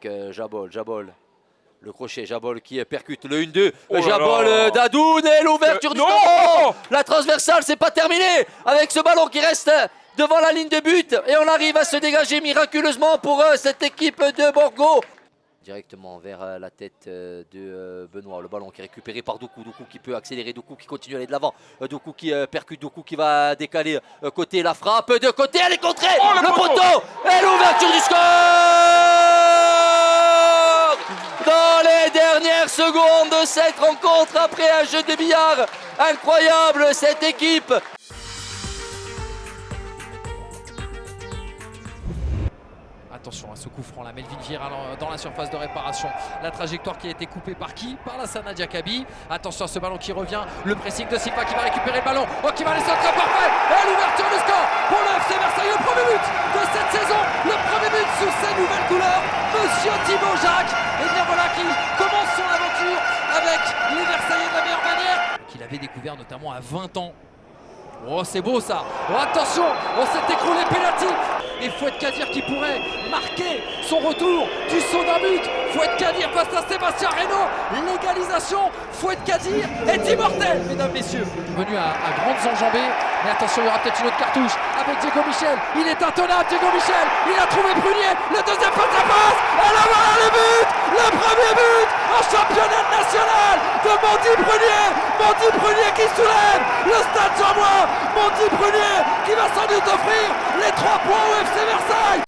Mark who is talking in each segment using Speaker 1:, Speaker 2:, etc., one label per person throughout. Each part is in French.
Speaker 1: avec Jabol. Le crochet, Jabol qui percute le 1-2.
Speaker 2: Oh
Speaker 1: Jabol Dadoun et l'ouverture du score. La transversale, c'est pas terminé avec ce ballon qui reste devant la ligne de but. Et on arrive à se dégager miraculeusement pour cette équipe de Borgo. Directement vers la tête de Benoît. Le ballon qui est récupéré par Doukou. Doukou qui peut accélérer. Doukou qui continue à aller de l'avant. Doukou qui percute. Doukou qui va décaler côté la frappe. De côté, elle est contrée. Le poteau et l'ouverture du score. Dans les dernières secondes de cette rencontre, après un jeu de billard incroyable, cette équipe.
Speaker 3: Attention à ce coup franc, la Melvin Vieira dans la surface de réparation. La trajectoire qui a été coupée par qui? Par la Sana Diakabi. Attention à ce ballon qui revient. Le pressing de Silva qui va récupérer le ballon. Oh, qui va les centrer parfait. Et l'ouverture du score pour le FC Versailles. Le premier but de cette saison. Le premier but sous ses nouvelles couleurs. Monsieur Thibaut Jacques. Et bien voilà qui commence son aventure avec les Versaillais de la meilleure manière. Qu'il avait découvert notamment à 20 ans. Oh, c'est beau ça. Oh, attention, on s'est écroulé pénalty. Et Fouad Kadir qui pourrait marquer son retour du saut d'un but. Fouad Kadir face à Sébastien Reynaud. L'égalisation, Fouad Kadir est immortel, mesdames, messieurs. Venu à grandes enjambées. Mais attention, il y aura peut-être une autre cartouche avec Diego Michel. Il est intenable, Diego Michel. Il a trouvé Prunier. Le deuxième face à face. Et là voilà le but. Le premier but en championnat national de Mandy Prunier. Mandy Prunier qui soulève le stade Jean-Mois. Mandy Prunier qui va sans doute offrir les 3 points au FC Versailles.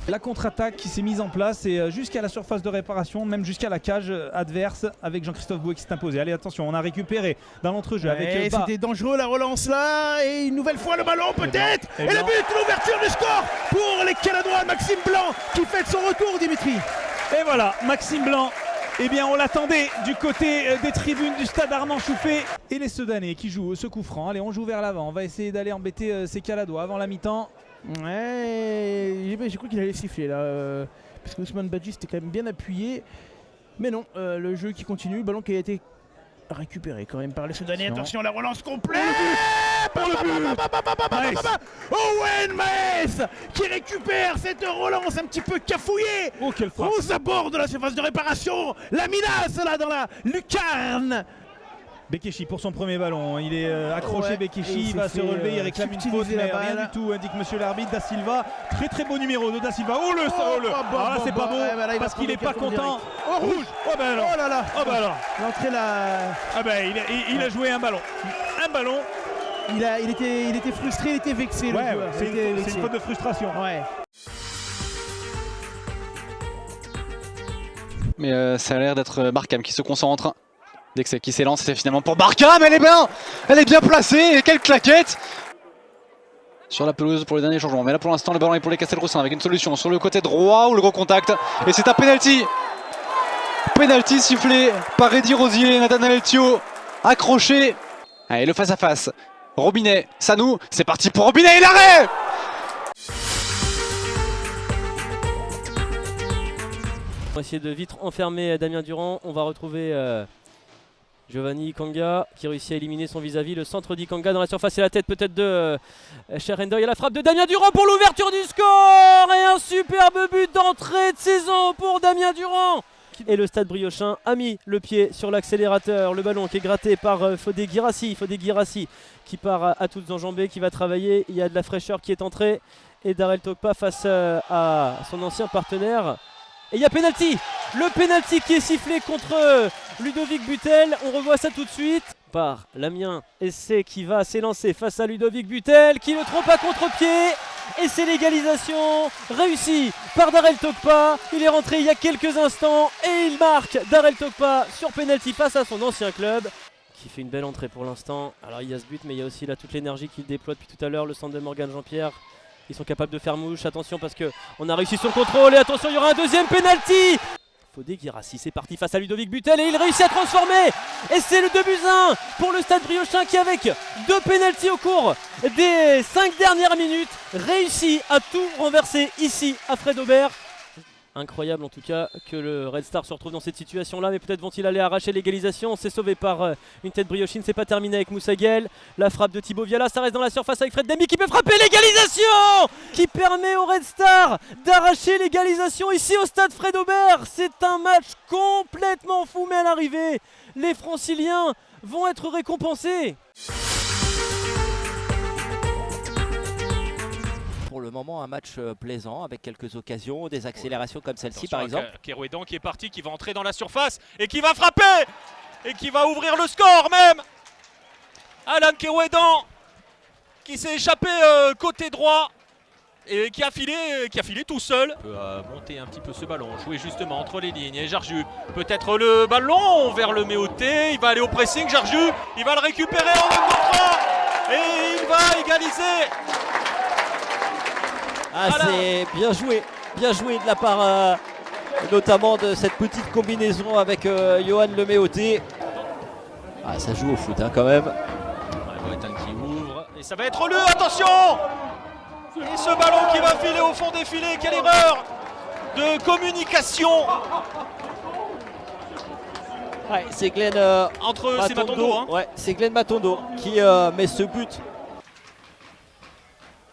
Speaker 4: La contre-attaque qui s'est mise en place et jusqu'à la surface de réparation, même jusqu'à la cage adverse avec Jean-Christophe Bouet qui s'est imposé. Allez, attention, on a récupéré dans l'entrejeu avec
Speaker 5: c'était dangereux la relance là, et une nouvelle fois le ballon peut-être, et le but, l'ouverture du score pour les Caladois. Maxime Blanc qui fait son retour, Dimitri.
Speaker 4: Et voilà, Maxime Blanc. Eh bien, on l'attendait du côté des tribunes du stade Armand Chouffé. Et les Sedanais qui jouent ce coup franc. Allez, on joue vers l'avant. On va essayer d'aller embêter ces Caladois avant la mi-temps.
Speaker 5: Ouais, j'ai cru qu'il allait siffler là, parce que Ousmane Badji c'était quand même bien appuyé. Mais non, le jeu qui continue, le ballon qui a été récupéré quand même par les Soudanais. Attention, la relance complète. Owen Maes qui récupère cette relance un petit peu cafouillée aux abords de la surface de réparation. La menace là dans la lucarne.
Speaker 4: Bekeshi pour son premier ballon, il est accroché, Bekeshi, il va se relever, il réclame une faute, mais rien du tout, indique monsieur l'arbitre. Da Silva, très beau numéro de Da Silva. Oh le là c'est pas beau, parce qu'il est pas content. Oh rouge. Oh ben alors.
Speaker 5: Oh là là.
Speaker 4: Oh ben alors.
Speaker 5: L'entrée là.
Speaker 4: Ah ben il a joué un ballon.
Speaker 5: Il était frustré, il était vexé.
Speaker 4: Ouais, c'est une faute de frustration.
Speaker 5: Ouais.
Speaker 6: Mais ça a l'air d'être Barkham qui se concentre. Dès que qui s'élance, c'est finalement pour Barkham, elle est bien placée, et quelle claquette sur la pelouse pour le dernier changement. Mais là pour l'instant le ballon est pour les Castelroussin avec une solution sur le côté droit où le gros contact, et c'est un penalty. Penalty sifflé par Eddy Rosier, Nathanaël Thio accroché. Allez, le face à face, Robinet, Sanou, c'est parti pour Robinet et l'arrêt.
Speaker 7: On va essayer de vite enfermer Damien Durand. On va retrouver Giovanni Kanga qui réussit à éliminer son vis-à-vis. Le centre d'Ikanga dans la surface et la tête peut-être de Cherendo. Il y a la frappe de Damien Durand pour l'ouverture du score. Et un superbe but d'entrée de saison pour Damien Durand. Et le Stade Briochin a mis le pied sur l'accélérateur. Le ballon qui est gratté par Fodé Guirassi qui part à toutes enjambées, qui va travailler. Il y a de la fraîcheur qui est entrée. Et Darrell Tokpa face à son ancien partenaire. Et il y a pénalty. Le pénalty qui est sifflé contre Ludovic Butel. On revoit ça tout de suite par Lamien Essai qui va s'élancer face à Ludovic Butel qui le trompe à contre-pied. Et c'est l'égalisation réussie par Darrell Tokpa. Il est rentré il y a quelques instants et il marque Darrell Tokpa sur pénalty face à son ancien club. Qui fait une belle entrée pour l'instant. Alors il y a ce but mais il y a aussi là toute l'énergie qu'il déploie depuis tout à l'heure. Le centre de Morgan Jean-Pierre. Ils sont capables de faire mouche, attention parce qu'on a réussi son contrôle et attention il y aura un deuxième penalty. Fodé Guirassi, c'est parti face à Ludovic Butel et il réussit à transformer. Et c'est le 2-1 pour le Stade Briochin qui avec 2 pénaltys au cours des 5 dernières minutes réussit à tout renverser ici à Fred Aubert. Incroyable en tout cas que le Red Star se retrouve dans cette situation là, mais peut-être vont-ils aller arracher l'égalisation. C'est sauvé par une tête briochine, c'est pas terminé avec Moussa Guel. La frappe de Thibaut Viala, ça reste dans la surface avec Fred Demy qui peut frapper. L'égalisation qui permet au Red Star d'arracher l'égalisation ici au stade Fred Aubert. C'est un match complètement fou, mais à l'arrivée, les Franciliens vont être récompensés.
Speaker 1: Pour le moment, un match plaisant avec quelques occasions, des accélérations comme celle-ci par exemple.
Speaker 2: Kerouédan qui est parti, qui va entrer dans la surface et qui va frapper et qui va ouvrir le score même. Alan Kerouédan qui s'est échappé côté droit et qui a filé tout seul. Il peut monter un petit peu ce ballon, jouer justement entre les lignes et Jarju. Peut-être le ballon vers le Méoté, il va aller au pressing, Jarju, il va le récupérer en 1-3 et il va égaliser.
Speaker 1: Ah, c'est bien joué de la part notamment de cette petite combinaison avec Johan Leméoté. Ah, ça joue au foot hein, quand même.
Speaker 2: Boetan qui ouvre et ça va être le attention. Et ce ballon qui va filer au fond des filets, quelle erreur de communication.
Speaker 1: Ouais, c'est Glenn
Speaker 2: Matondo, hein.
Speaker 1: Ouais, c'est Glenn Matondo qui met ce but.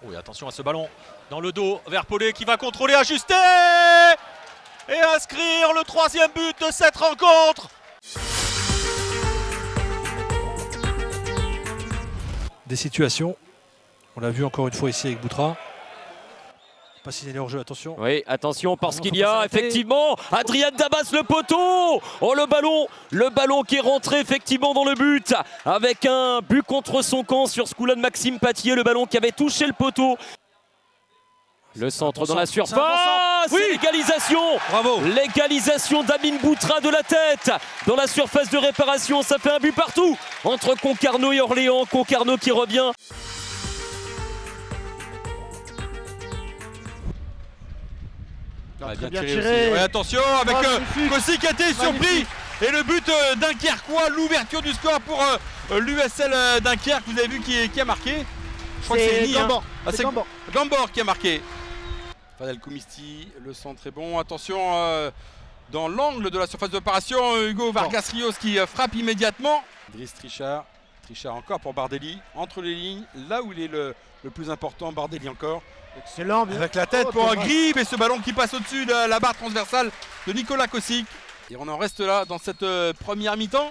Speaker 2: Oui, attention à ce ballon dans le dos vers Paulet qui va contrôler, ajuster et inscrire le 3e but de cette rencontre.
Speaker 8: Des situations, on l'a vu encore une fois ici avec Boutra. Pas signalé hors jeu, attention.
Speaker 7: Oui, attention parce qu'il y a effectivement Adrien Dabas le poteau. Oh le ballon qui est rentré effectivement dans le but avec un but contre son camp sur ce coup-là de Maxime Patier, le ballon qui avait touché le poteau. Le centre dans la surface,
Speaker 8: oui,
Speaker 7: l'égalisation.
Speaker 8: Bravo.
Speaker 7: L'égalisation d'Amine Boutra de la tête dans la surface de réparation, ça fait un but partout entre Concarneau et Orléans. Concarneau qui revient.
Speaker 9: Bien tiré.
Speaker 2: Ouais, attention avec Kossi qui a été surpris. Et le but Dunkerquois, l'ouverture du score pour l'USL Dunkerque. Vous avez vu qui a marqué. Je crois que c'est Gambor. Ah, c'est Gambor qui a marqué. Fadel Koumisti, le centre est bon. Attention dans l'angle de la surface d'opération. Hugo Vargas Rios qui frappe immédiatement. Driss Trichard. Trichard encore pour Bardelli. Entre les lignes, là où il est le plus important. Bardelli encore.
Speaker 5: Excellent. Bien.
Speaker 2: Avec la tête pour Gribe et ce ballon qui passe au-dessus de la barre transversale de Nicolas Kosic. Et on en reste là dans cette première mi-temps.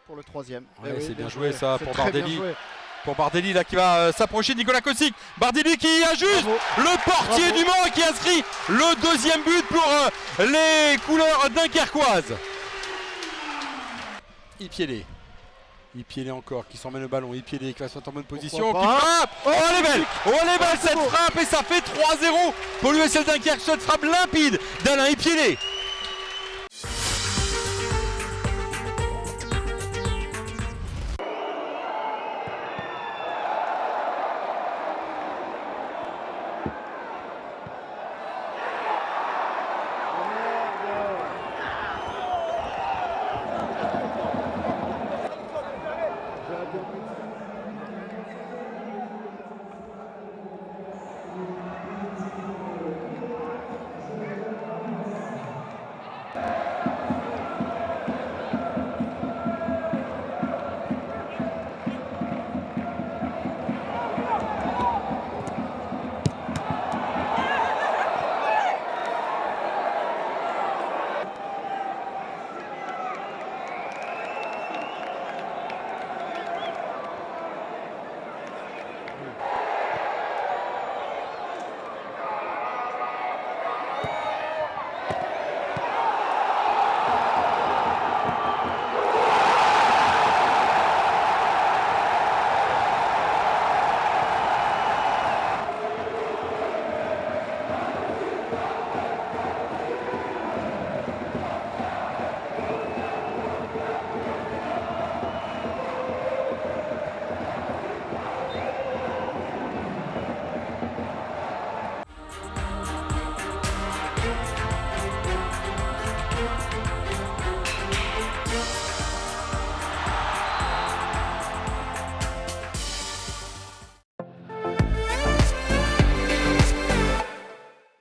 Speaker 9: Pour le 3e.
Speaker 2: Ouais, c'est bien joué ça pour Bardelli. Pour Bardelli là qui va s'approcher de Nicolas Kosic. Bardelli qui ajuste. Le portier du Mans qui inscrit le 2e but pour les couleurs dunkerquoises. Ipiélé. Ipiélé encore qui s'emmène le ballon. Ipiélé qui va se mettre en bonne position. Qui frappe. Oh elle est belle. Oh elle est belle cette frappe et ça fait 3-0 pour l'USL Dunkerque. Cette frappe limpide d'Alain Ipiélé.